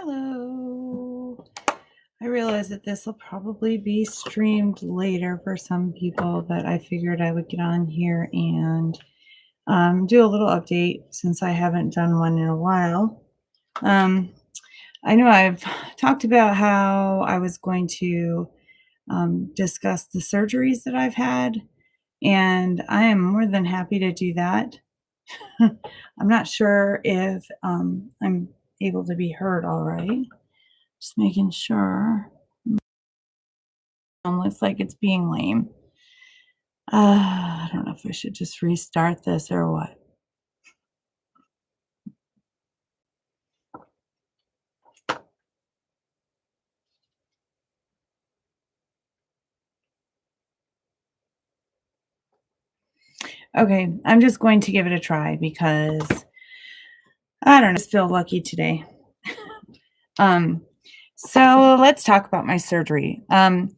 Hello. I realize that this will probably be streamed later for some people, but I figured I would get on here and do a little update since I haven't done one in a while. Um, I know I've talked about how I was going to discuss the surgeries that I've had, and I am more than happy to do that. I'm not sure if I'm able to be heard all right. Just making sure. Looks like it's being lame. I don't know if I should just restart this or what. Okay, I'm just going to give it a try because I don't know, I just feel lucky today. So let's talk about my surgery. I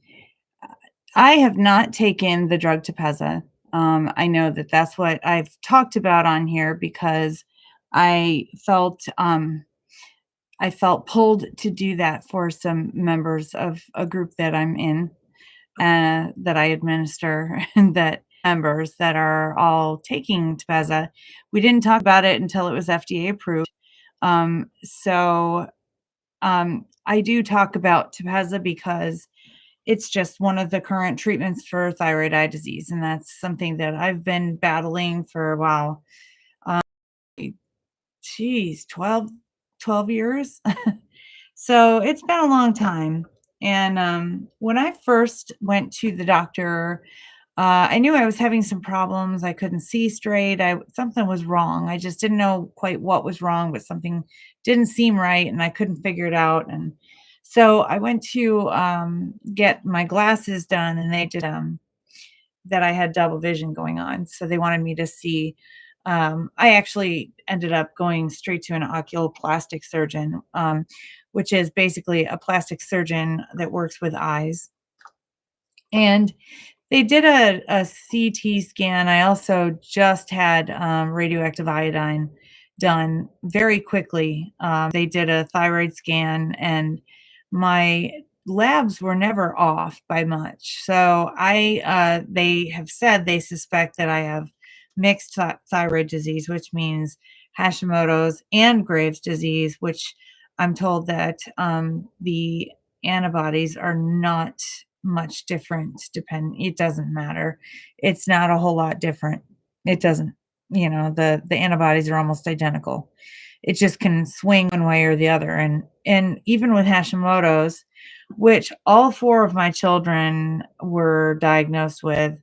have not taken the drug Tepezza. I know that that's what I've talked about on here because I felt pulled to do that for some members of a group that I'm in, that I administer, and that members that are all taking Tepezza. We didn't talk about it until it was FDA approved. I do talk about Tepezza because it's just one of the current treatments for thyroid eye disease, and that's something that I've been battling for a while. Um, geez, 12 years. So it's been a long time. And when I first went to the doctor, I knew I was having some problems. I couldn't see straight. Something was wrong. I just didn't know quite what was wrong, but something didn't seem right, and I couldn't figure it out. And so I went to get my glasses done, and they did that I had double vision going on. So they wanted me to see. I actually ended up going straight to an oculoplastic surgeon, which is basically a plastic surgeon that works with eyes. And they did a CT scan. I also just had radioactive iodine done very quickly. They did a thyroid scan, and my labs were never off by much. So they have said they suspect that I have mixed thyroid disease, which means Hashimoto's and Graves' disease, which I'm told that the antibodies are not much different. It doesn't matter. It's not a whole lot different. It doesn't, the antibodies are almost identical. It just can swing one way or the other. And even with Hashimoto's, which all four of my children were diagnosed with,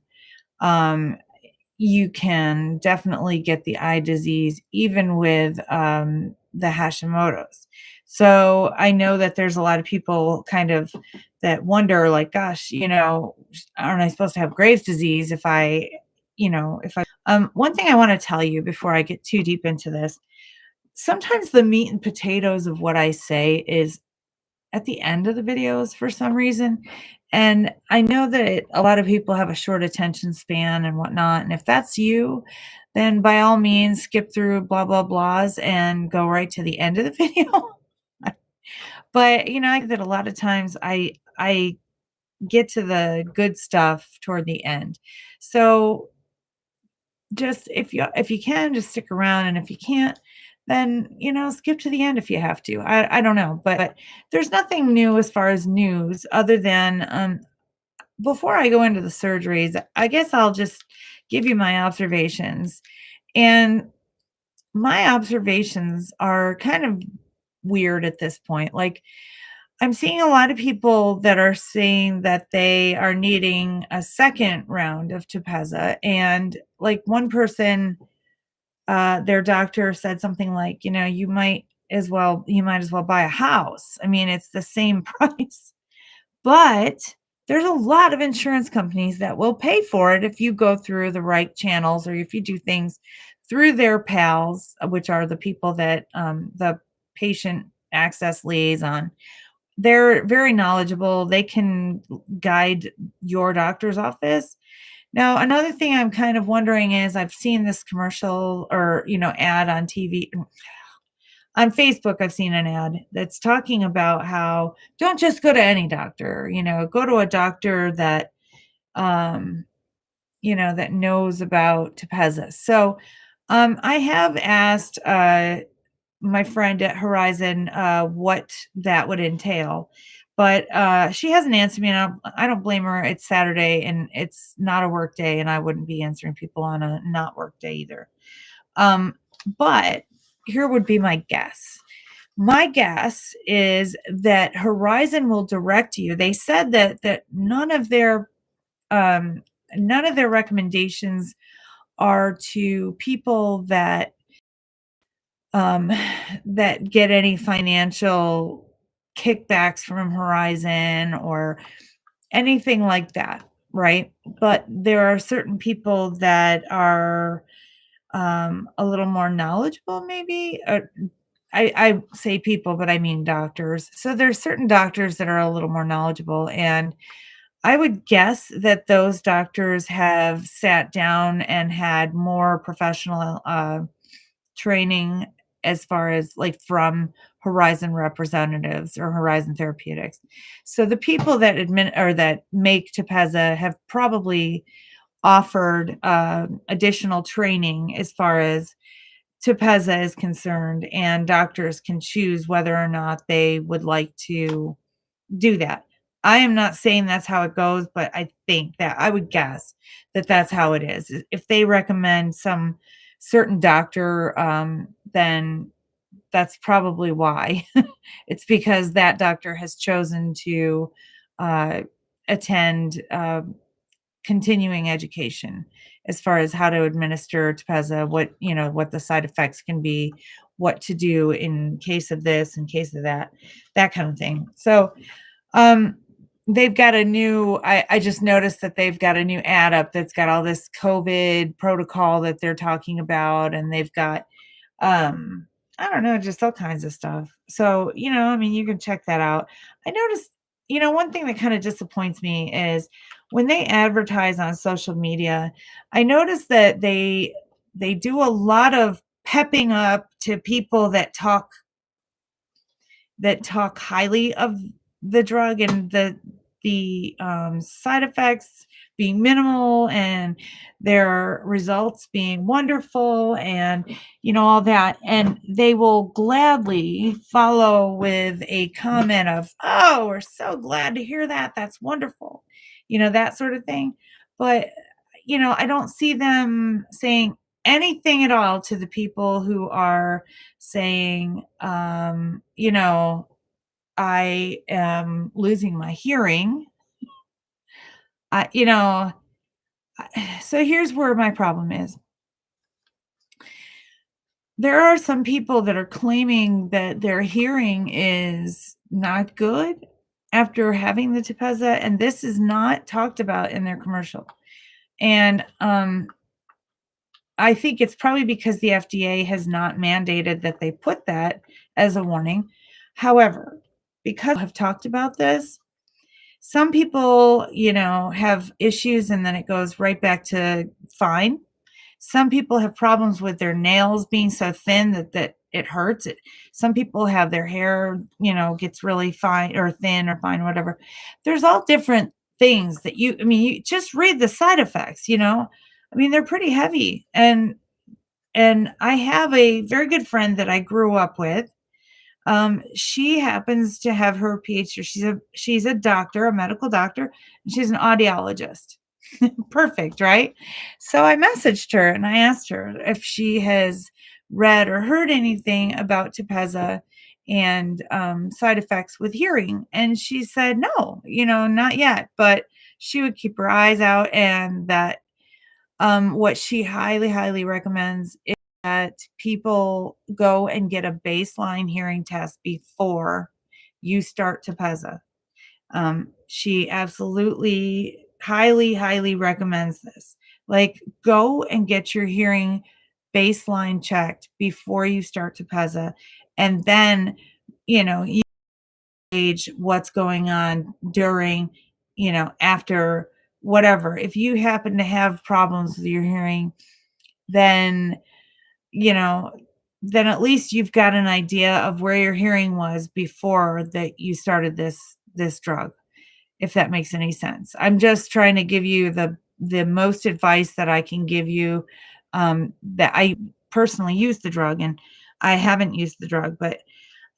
you can definitely get the eye disease even with the Hashimoto's. So I know that there's a lot of people kind of that wonder, like, gosh, aren't I supposed to have Graves' disease if I, one thing I want to tell you before I get too deep into this, sometimes the meat and potatoes of what I say is at the end of the videos for some reason. And I know that a lot of people have a short attention span and whatnot. And if that's you, then by all means, skip through blah, blah, blahs and go right to the end of the video. But, I think that a lot of times I get to the good stuff toward the end. So just if you can, just stick around, and if you can't, then skip to the end if you have to. I don't know, but there's nothing new as far as news other than before I go into the surgeries, I guess I'll just give you my observations. And my observations are kind of weird at this point. Like, I'm seeing a lot of people that are saying that they are needing a second round of Tepezza. And like one person, their doctor said something like, you might as well buy a house. I mean, it's the same price. But there's a lot of insurance companies that will pay for it if you go through the right channels, or if you do things through their pals, which are the people that the patient access liaison. They're very knowledgeable. They can guide your doctor's office. Now, another thing I'm kind of wondering is I've seen this commercial or, ad on TV. on Facebook, I've seen an ad that's talking about how don't just go to any doctor, go to a doctor that, um, that knows about Tepezza. So, I have asked, my friend at Horizon, what that would entail, but, she hasn't answered me, and I don't blame her. It's Saturday, and it's not a work day, and I wouldn't be answering people on a not work day either. Um, but here would be my guess. My guess is that Horizon will direct you. They said that um, none of their recommendations are to people um, that get any financial kickbacks from Horizon or anything like that, right? But there are certain people that are a little more knowledgeable, maybe. I say people, but I mean doctors. So there's certain doctors that are a little more knowledgeable, and I would guess that those doctors have sat down and had more professional training as far as like from Horizon representatives or Horizon Therapeutics. So the people that that make Tepezza have probably offered additional training as far as Tepezza is concerned, and doctors can choose whether or not they would like to do that. I am not saying that's how it goes, but I think that I would guess that that's how it is. If they recommend some certain doctor, then that's probably why. It's because that doctor has chosen to uh, attend continuing education as far as how to administer Tepezza, what the side effects can be, what to do in case of this, in case of that, that kind of thing. So, um, they've got a new I just noticed that they've got a new ad up that's got all this COVID protocol that they're talking about, and they've got, um, I don't know, just all kinds of stuff. So, I mean, you can check that out. I noticed, one thing that kind of disappoints me is when they advertise on social media, I notice that they do a lot of pepping up to people that talk highly of the drug and the side effects being minimal and their results being wonderful and all that, and they will gladly follow with a comment of, oh, we're so glad to hear that, that's wonderful, that sort of thing. But I don't see them saying anything at all to the people who are saying, I am losing my hearing. I, you know, so here's where my problem is. There are some people that are claiming that their hearing is not good after having the Tepezza, and this is not talked about in their commercial. And I think it's probably because the FDA has not mandated that they put that as a warning. However, because have talked about this, some people, have issues and then it goes right back to fine. Some people have problems with their nails being so thin that it hurts. Some people have their hair, gets really fine or thin or fine, whatever. There's all different things that I mean, you just read the side effects, I mean, they're pretty heavy. And I have a very good friend that I grew up with. She happens to have her PhD. She's a doctor, a medical doctor, and she's an audiologist. Perfect, right? So I messaged her and I asked her if she has read or heard anything about Tepezza and side effects with hearing. And she said, no, not yet, but she would keep her eyes out, and that what she highly, highly recommends is that people go and get a baseline hearing test before you start Tepezza. She absolutely highly, highly recommends this. Like, go and get your hearing baseline checked before you start Tepezza, and then, you gauge what's going on during, after whatever. If you happen to have problems with your hearing, then, you know, then at least you've got an idea of where your hearing was before that you started this drug, if that makes any sense. I'm just trying to give you the most advice that I can give you, that I personally use the drug, and I haven't used the drug, but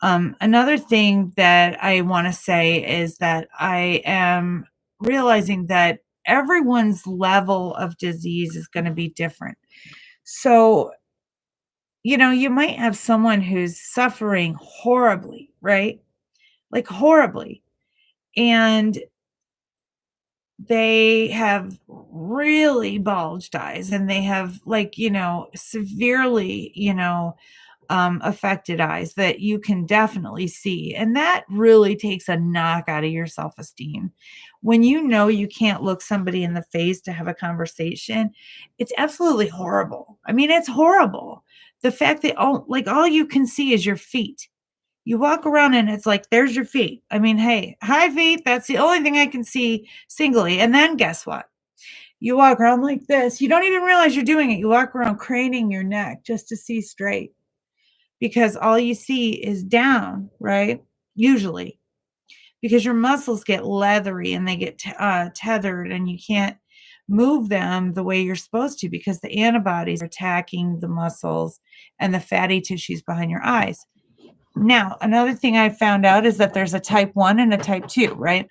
another thing that I want to say is that I am realizing that everyone's level of disease is going to be different. So, you might have someone who's suffering horribly, right? Like horribly. And they have really bulged eyes and they have like, severely, affected eyes that you can definitely see. And that really takes a knock out of your self esteem. When you know you can't look somebody in the face to have a conversation, it's absolutely horrible. I mean, it's horrible. The fact that all you can see is your feet. You walk around and it's like, there's your feet. I mean, hey, hi feet. That's the only thing I can see singly. And then guess what? You walk around like this. You don't even realize you're doing it. You walk around craning your neck just to see straight because all you see is down, right? Usually, because your muscles get leathery and they get tethered and you can't move them the way you're supposed to because the antibodies are attacking the muscles and the fatty tissues behind your eyes. Now, another thing I found out is that there's a type 1 and a type 2, right?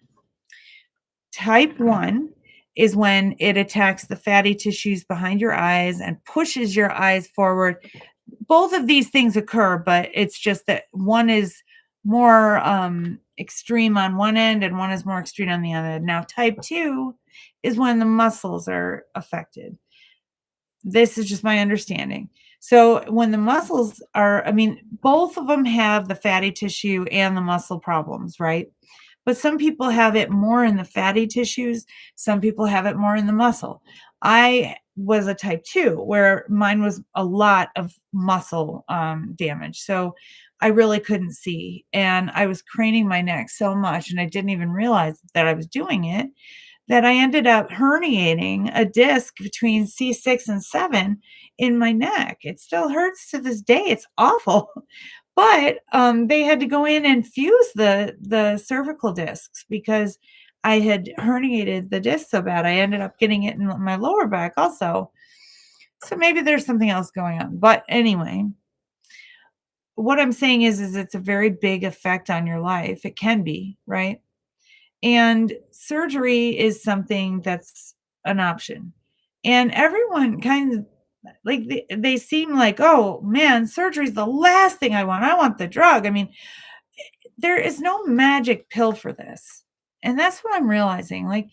Type 1 is when it attacks the fatty tissues behind your eyes and pushes your eyes forward. Both of these things occur, but it's just that one is more extreme on one end and one is more extreme on the other end. Now, type 2 is when the muscles are affected. This is just my understanding. So when the muscles are, I mean, both of them have the fatty tissue and the muscle problems, right? But some people have it more in the fatty tissues, some people have it more in the muscle. I was a type 2 where mine was a lot of muscle damage. So I really couldn't see. And I was craning my neck so much, and I didn't even realize that I was doing it, that I ended up herniating a disc between C6 and 7 in my neck. It still hurts to this day. It's awful. But they had to go in and fuse the cervical discs because I had herniated the disc so bad. I ended up getting it in my lower back also. So maybe there's something else going on. But anyway, what I'm saying is it's a very big effect on your life. It can be, right? And surgery is something that's an option. And everyone kind of like they seem like, oh man, surgery is the last thing I want. I want the drug. I mean, there is no magic pill for this. And that's what I'm realizing. Like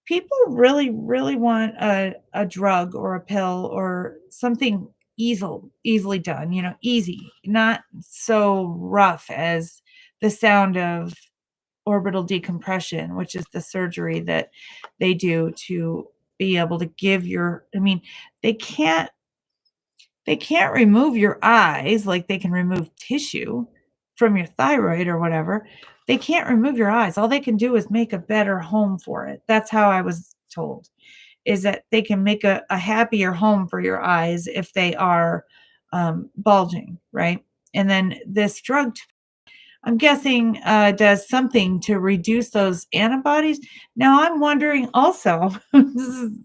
people really, really want a drug or a pill or something easily done, easy, not so rough as the sound of orbital decompression, which is the surgery that they do to be able to give your, I mean, they can't they can't remove your eyes like they can remove tissue from your thyroid or whatever. They can't remove your eyes. All they can do is make a better home for it. That's how I was told, is that they can make a happier home for your eyes if they are bulging, right? And then this drug, I'm guessing, does something to reduce those antibodies. Now, I'm wondering also, I'm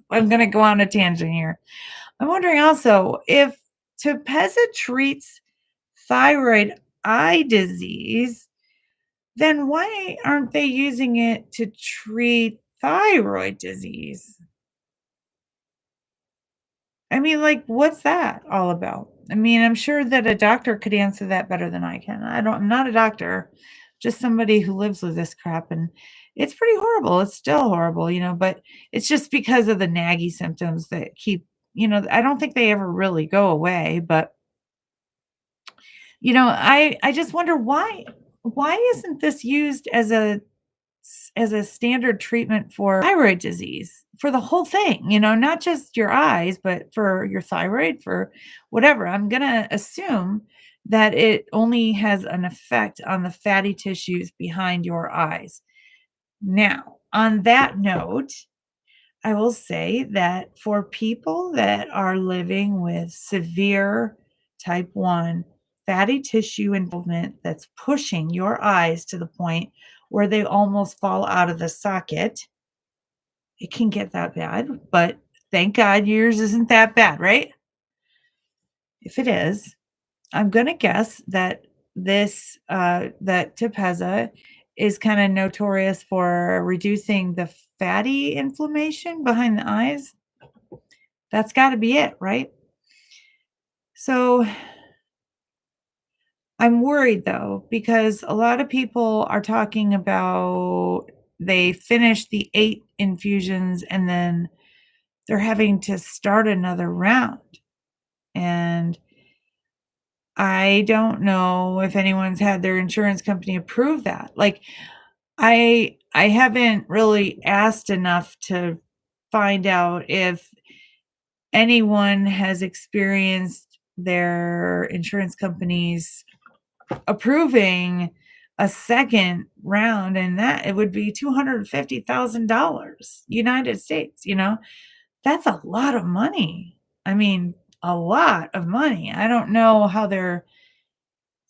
going to go on a tangent here. I'm wondering also if Tepezza treats thyroid eye disease, then why aren't they using it to treat thyroid disease? I mean, like, what's that all about? I mean, I'm sure that a doctor could answer that better than I can. I'm not a doctor, just somebody who lives with this crap. And it's pretty horrible. It's still horrible, but it's just because of the naggy symptoms that keep, I don't think they ever really go away. But, I just wonder why isn't this used as a standard treatment for thyroid disease for the whole thing, not just your eyes, but for your thyroid, for whatever. I'm going to assume that it only has an effect on the fatty tissues behind your eyes. Now, on that note, I will say that for people that are living with severe type 1 fatty tissue involvement that's pushing your eyes to the point where they almost fall out of the socket. It can get that bad, but thank God yours isn't that bad, right? If it is, I'm gonna guess that that Tepezza is kinda notorious for reducing the fatty inflammation behind the eyes. That's gotta be it, right? So, I'm worried though, because a lot of people are talking about they finished the 8 infusions and then they're having to start another round. And I don't know if anyone's had their insurance company approve that. Like, I haven't really asked enough to find out if anyone has experienced their insurance companies approving a second round, and that it would be $250,000 United States, you know? That's a lot of money. I mean, a lot of money. I don't know how they're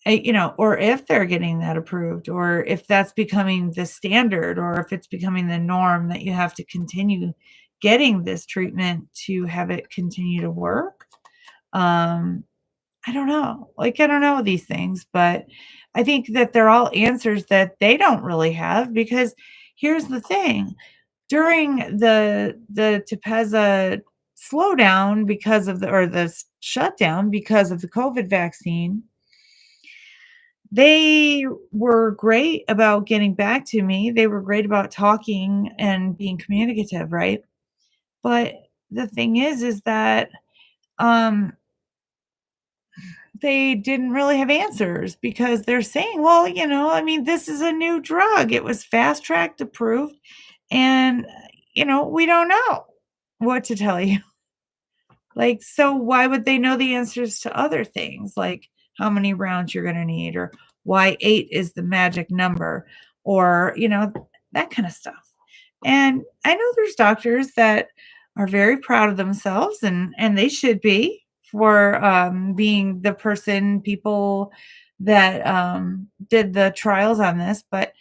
or if they're getting that approved, or if that's becoming the standard, or if it's becoming the norm that you have to continue getting this treatment to have it continue to work. Um, I don't know. Like, I don't know these things, but I think that they're all answers that they don't really have because here's the thing. During the Tepezza slowdown because of the shutdown because of the COVID vaccine, they were great about getting back to me. They were great about talking and being communicative, right? But the thing is that, um, they didn't really have answers because they're saying, "Well, I mean, this is a new drug. It was fast tracked approved, and, we don't know what to tell you." Like, so why would they know the answers to other things, like how many rounds you're gonna need or why 8 is the magic number or, that kinda stuff. And I know there's doctors that are very proud of themselves, and they should be for, being the people that, did the trials on this, but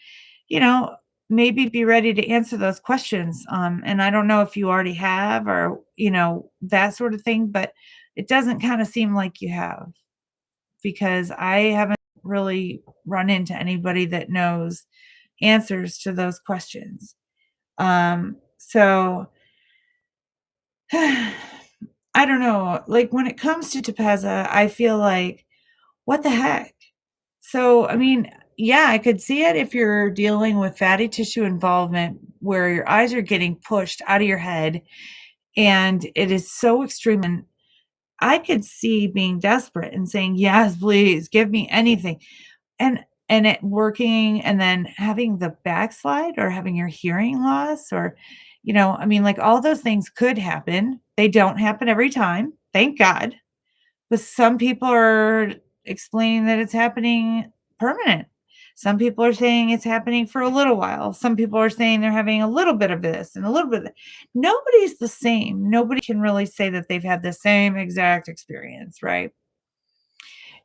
you know, maybe be ready to answer those questions. And I don't know if you already have or, that sort of thing, but it doesn't kind of seem like you have because I haven't really run into anybody that knows answers to those questions. So I don't know. Like when it comes to Tepezza, I feel like, what the heck? So, I mean, yeah, I could see it if you're dealing with fatty tissue involvement where your eyes are getting pushed out of your head and it is so extreme. And I could see being desperate and saying, yes, please give me anything. And it working and then having the backslide or having your hearing loss or, I mean, like all those things could happen. They don't happen every time. Thank God. But some people are explaining that it's happening permanent. Some people are saying it's happening for a little while. Some people are saying they're having a little bit of this and a little bit of that. Nobody's the same. Nobody can really say that they've had the same exact experience, right?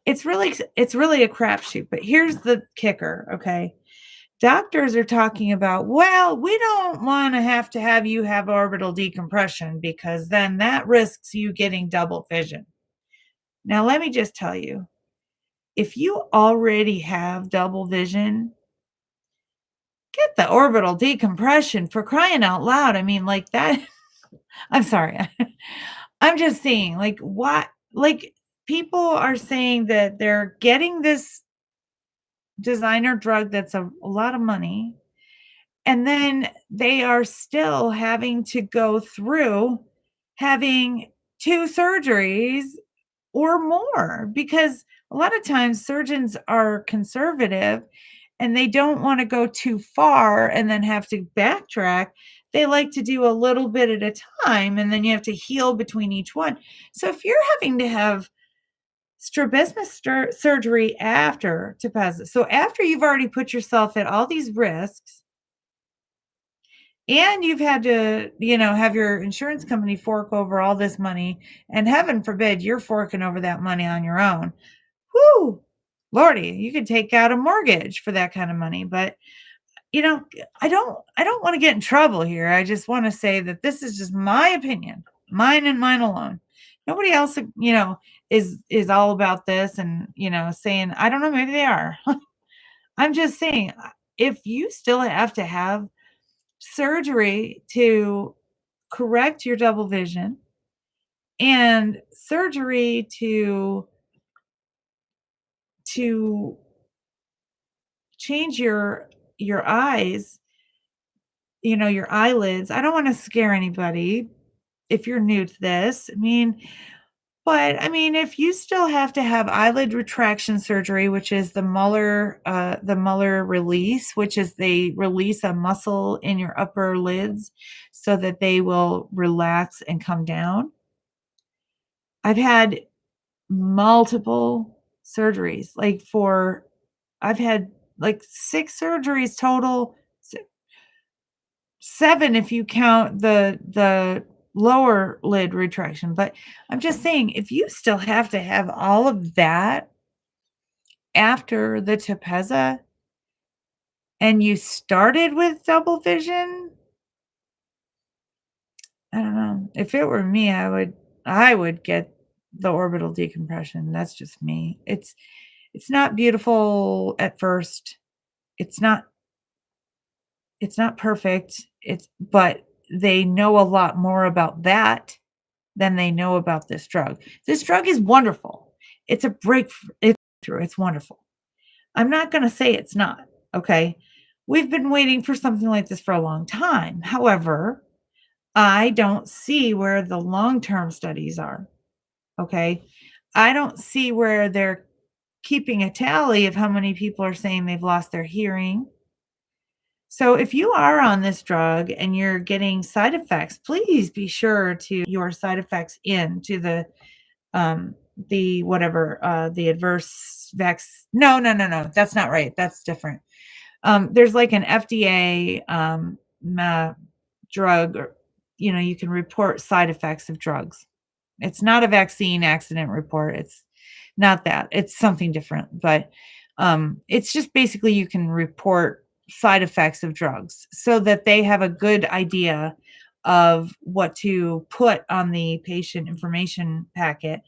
It's really a crapshoot. But here's the kicker, okay? Doctors are talking about, well, we don't want to have you have orbital decompression because then that risks you getting double vision. Now, let me just tell you, if you already have double vision, get the orbital decompression for crying out loud. I mean, like that. I'm sorry. I'm just saying, like, what? Like, people are saying that they're getting this designer drug that's a lot of money, and then they are still having to go through having 2 surgeries or more because a lot of times surgeons are conservative and they don't want to go too far and then have to backtrack. They like to do a little bit at a time and then you have to heal between each one. So if you're having to have strabismus surgery after Tepezza, so after you've already put yourself at all these risks and you've had to, have your insurance company fork over all this money, and heaven forbid you're forking over that money on your own. Whoo! Lordy, you could take out a mortgage for that kind of money, but you know, I don't want to get in trouble here. I just want to say that this is just my opinion, mine and mine alone. Nobody else, is all about this and, saying, I don't know, maybe they are. I'm just saying, if you still have to have surgery to correct your double vision and surgery to change your eyes, your eyelids. I don't want to scare anybody if you're new to this. But if you still have to have eyelid retraction surgery, which is the Muller release, which is they release a muscle in your upper lids so that they will relax and come down. I've had multiple surgeries. I've had like 6 surgeries total, 7 if you count the lower lid retraction. But I'm just saying, if you still have to have all of that after the Tepezza and you started with double vision, I don't know. If it were me, I would get the orbital decompression. That's just me. It's not beautiful at first. It's not it's not perfect. But they know a lot more about that than they know about this drug. This drug is wonderful. It's a breakthrough. It's wonderful. I'm not going to say it's not. Okay. We've been waiting for something like this for a long time. However, I don't see where the long term studies are. Okay. I don't see where they're keeping a tally of how many people are saying they've lost their hearing. So if you are on this drug and you're getting side effects, please be sure to your side effects into the whatever, the adverse no, that's not right. That's different. There's like an FDA drug, or you can report side effects of drugs. It's not a vaccine accident report. It's not that. It's something different. But it's just basically you can report side effects of drugs so that they have a good idea of what to put on the patient information packet.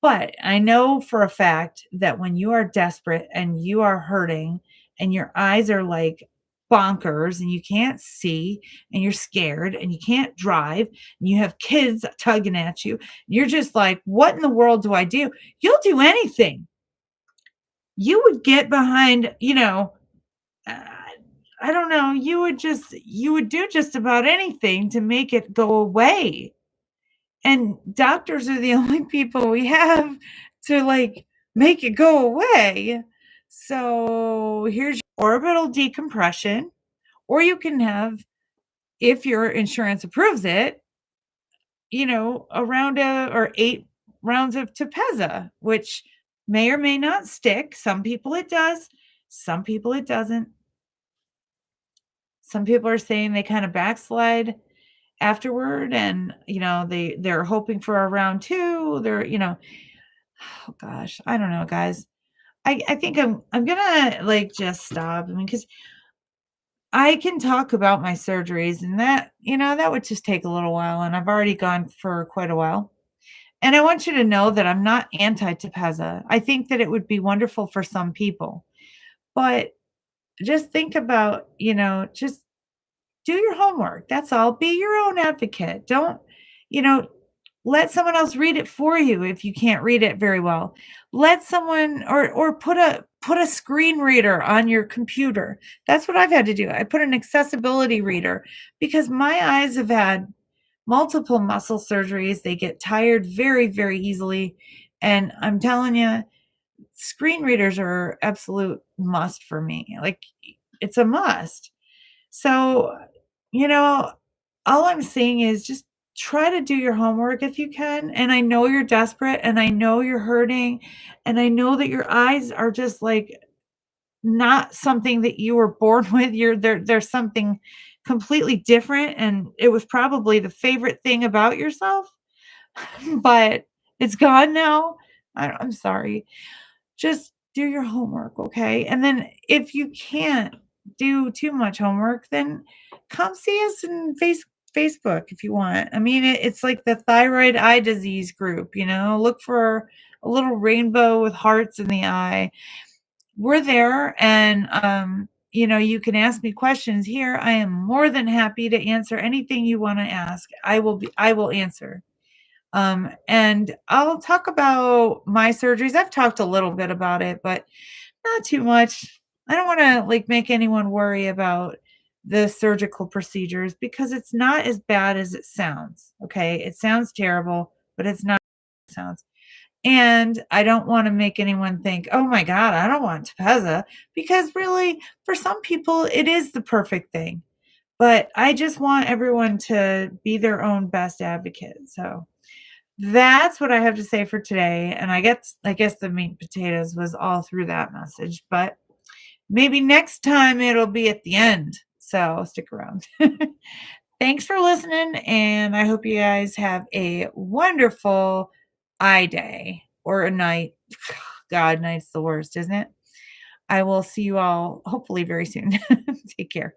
But I know for a fact that when you are desperate and you are hurting and your eyes are like bonkers and you can't see and you're scared and you can't drive and you have kids tugging at you, you're just like, what in the world do I do? You'll do anything. You would get behind, uh, I don't know, you would do just about anything to make it go away. And doctors are the only people we have to, like, make it go away. So, here's your orbital decompression, or you can have, if your insurance approves it, a round of or 8 rounds of Tepezza, which may or may not stick. Some people it does, some people it doesn't. Some people are saying they kinda backslide afterward and, they're hoping for a round 2. Oh gosh, I don't know, guys. I think I'm gonna, like, just stop. Because I can talk about my surgeries, and that would just take a little while, and I've already gone for quite a while. And I want you to know that I'm not anti-Tepezza. I think that it would be wonderful for some people, but just think about, just do your homework. That's all. Be your own advocate. Don't, you know, let someone else read it for you if you can't read it very well. Let someone or put a screen reader on your computer. That's what I've had to do. I put an accessibility reader because my eyes have had multiple muscle surgeries. They get tired very, very easily. And I'm telling you, screen readers are absolute must for me. Like, it's a must. So, you know, all I'm saying is just try to do your homework if you can. And I know you're desperate and I know you're hurting and I know that your eyes are just like not something that you were born with. There's something completely different, and it was probably the favorite thing about yourself, but it's gone now. I'm sorry. Just do your homework, okay? And then if you can't do too much homework, then come see us in Facebook if you want. I mean, it's like the Thyroid Eye Disease group, look for a little rainbow with hearts in the eye. We're there, and you can ask me questions here. I am more than happy to answer anything you want to ask. I will answer. And I'll talk about my surgeries. I've talked a little bit about it, but not too much. I don't want to like make anyone worry about the surgical procedures because it's not as bad as it sounds. Okay. It sounds terrible, but it's not as it sounds. And I don't want to make anyone think, oh my God, I don't want Tepezza, because really, for some people, it is the perfect thing. But I just want everyone to be their own best advocate. So that's what I have to say for today. And I guess the meat and potatoes was all through that message, but maybe next time it'll be at the end. So stick around. Thanks for listening, and I hope you guys have a wonderful eye day or a night. God, night's the worst, isn't it? I will see you all hopefully very soon. Take care.